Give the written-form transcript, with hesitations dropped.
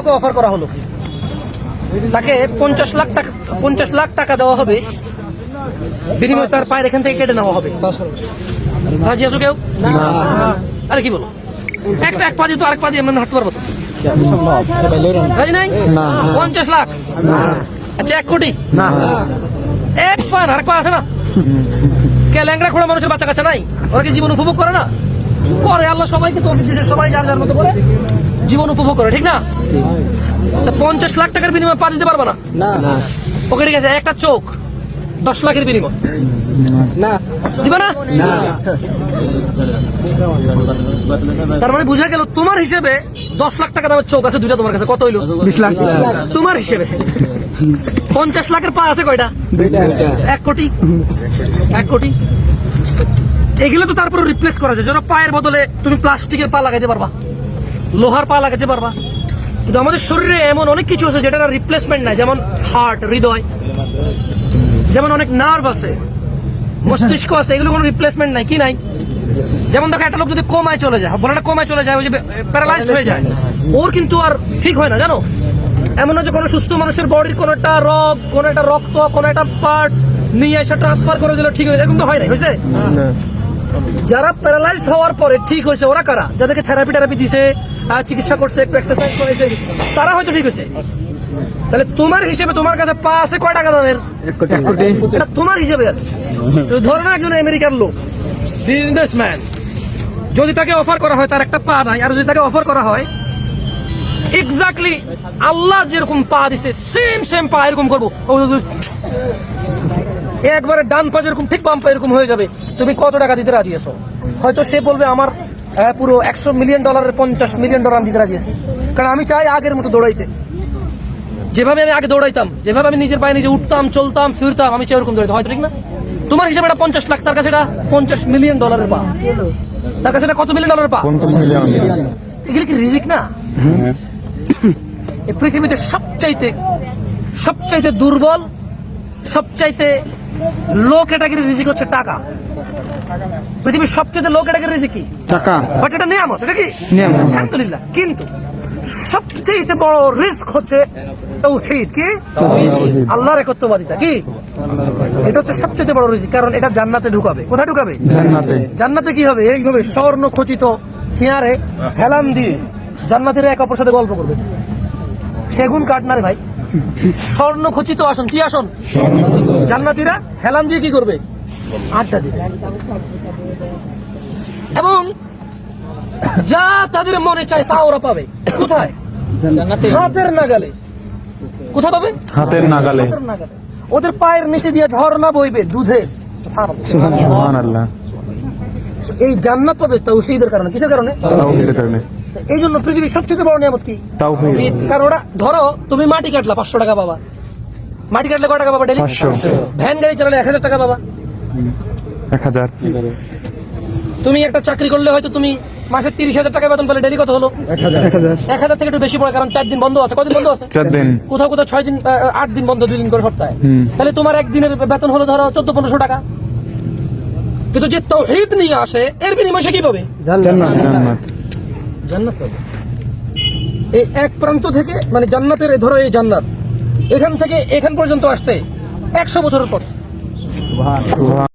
কাউকে অফার করা হলো, তাকে 50 লাখ টাকা দেওয়া হবে, বিনিময়ে তার পায়ের এখান থেকে কেটে নেওয়া হবে। রাজি আছো কেউ? আরে কি বলো, একটা এক পা দিয়ে তো আরেক পা দিয়ে আমরা হাঁটতে পারবো তো? রাজি নাই? 50 লাখ, আচ্ছা 1 কোটি, এক পা আরেক পা আছে না? কে ল্যাংড়া খোড়া মানুষের বাচ্চা কাচ্চা নাই? ওরা কি জীবন উপভোগ করে না? করে। আল্লাহ সবাইকে তো সবাই যার যার মতো করে জীবন উপভোগ করে, ঠিক না? 50 লাখ টাকার বিনিময়ে পা দিতে পারবা না? ওকে ঠিক আছে, একটা চোখ 10 লাখের বিনিময় দিবা না? তার মানে বুঝা গেল তোমার হিসেবে 10 লাখ টাকা দামের চোখ আছে দুইটা, তোমার কাছে কত হইলো? 20 লাখ তোমার হিসেবে। 50 লাখের পা আছে কয়টা? 1 কোটি। 1 কোটি এগুলো তো তারপরে রিপ্লেস করা যায়। যারা পায়ের বদলে তুমি প্লাস্টিকের পা লাগাইতে পারবা, লোহার পা লাগাইতে পারবা, কিন্তু আমাদের শরীরে এমন অনেক কিছু আছে যেটা রিপ্লেসমেন্ট নাই। যেমন হার্ট, হৃদয়, যেমন অনেক নার্ভ আছে, মস্তিষ্ক আছে, এগুলো কোনো রিপ্লেসমেন্ট নাই। কি নাই? যেমন দেখো একটা লোক যদি কোমায় চলে যায়, বলাটা কোমায় চলে যায়, ওই যে প্যারালাইজড হয়ে যায়, ওর কিন্তু আর ঠিক হয় না, জানো? এমন না যে কোনো সুস্থ মানুষের বডির কোনো একটা রগ, কোনো একটা রক্ত, কোনো একটা পার্টস নিয়ে এসে ট্রান্সফার করে দিলে ঠিক হয়ে যায়, কিন্তু হয় না। হয়েছে? যারা প্যারালাইজড হওয়ার পরে ঠিক হয়েছে ওরা কারা? যাদেরকে থেরাপি দিছে, চিকিৎসা করছে, একটু এক্সারসাইজ করেছে, তারা হয়তো ঠিক হয়েছে। তাহলে তোমার হিসেবে তোমার কাছে পা আছে কয় টাকা দামের? 1 কোটি। এটা তোমার হিসেবে। ধরো না একজন আমেরিকার লোক, বিজনেসম্যান, যদি তাকে অফার করা হয় তার একটা পা নাই, আর যদি তাকে অফার করা হয় এক্স্যাক্টলি আল্লাহ যেরকম পা দিছে সেম পা এরকম করবো, একবারে ডান পা যেরকম ঠিক বাম পা এরকম হয়ে যাবে, তুমি কত টাকা দিতে রাজি আছো? হয়তো সে বলবে আমার পুরো $100 মিলিয়ন $50 মিলিয়ন আমি দিতে রাজি আছি, কারণ আমি চাই আগের মতো দৌড়াইতে, যেভাবে আমি আগে দৌড়াইতাম, যেভাবে আমি নিজের পায়ে নিজে উঠতাম, চলতাম, ফিরতাম, আমি চাই ওরকম দৌড়াইতে। হয়তো ঠিক না? তোমার হিসাবে এটা 50 লাখ, তার কাছে এটা $50 মিলিয়ন পা, তার কাছে এটা কত $1 মিলিয়ন পা? 50 মিলিয়ন। এগুলো কি রিজিক না? এই পৃথিবীতে সবচাইতে দুর্বল, সবচাইতে লো ক্যাটাগরির রিজিক হচ্ছে টাকা। পৃথিবীর সবচেয়ে লো ক্যাটাগরির রিজিক কি? টাকা। বাট এটা নিয়ামত, এটা কি নিয়ামত, আলহামদুলিল্লাহ। কিন্তু সবচেয়ে বড় রিস্ক হচ্ছে তাওহীদ। কি? আল্লাহর একত্ববাদিতা। কি? এটা হচ্ছে সবচেয়ে বড় রিজিক, কারণ এটা জান্নাতে ঢুকাবে। কোথায় ঢুকাবে? জান্নাতে। কি হবে? এইভাবে স্বর্ণ খচিত চেয়ারে হেলান দিয়ে জান্নাতীরা এক অপরের সাথে গল্প করবে। সেগুন কাঠ না রে ভাই, স্বর্ণ খচিত আসন। কি আসন? জান্নাতীরা হেলান দিয়ে কি করবে? আড্ডা দিবে, এবং যা তাদের মনে চায় তা ওরা পাবে। কোথায়? হাতের নাগালে। কোথায় পাবে? হাতের নাগালে। ওদের পায়ের নিচে দিয়ে ঝর্ণা বইবে দুধের। সুবহানাল্লাহ। এই জান্নাত পাবে তাওহীদের কারণে। কিসের কারণে? তাওহীদের কারণে। এই জন্য পৃথিবীর সবচেয়ে বড় নিয়ামত কি? তাওহীদ। কারণ ওরা, ধরো তুমি মাটি কাটলা, 500 টাকা পাবা। মাটি কাটলে কয় টাকা পাবা ডেইলি? 500। ভ্যান গাড়ি চালালে 1000 টাকা পাবা। 1000। তুমি একটা চাকরি করলে হয়তো তুমি মাসে 30,000 টাকা বেতন পেলে, ডেইলি কত হলো? 1000 থেকে একটু বেশি পড়ে, কারণ 4 দিন বন্ধ আছে। কদিন বন্ধ আছে? 4 দিন। কোথাও 6 দিন, 8 দিন বন্ধ, 2 দিন করে সপ্তাহে। তাহলে তোমার একদিনের বেতন হলো ধরো 1400-1500 টাকা। কিন্তু যে তাওহীদ নিয়ে আসে এর বিনিময়ে সে কি পাবে? জান্নাত পাবে। এই এক প্রান্ত থেকে, মানে জান্নাতের, ধরো এই জান্নাত, এখান থেকে এখান পর্যন্ত আসতে 100 বছরের পথ।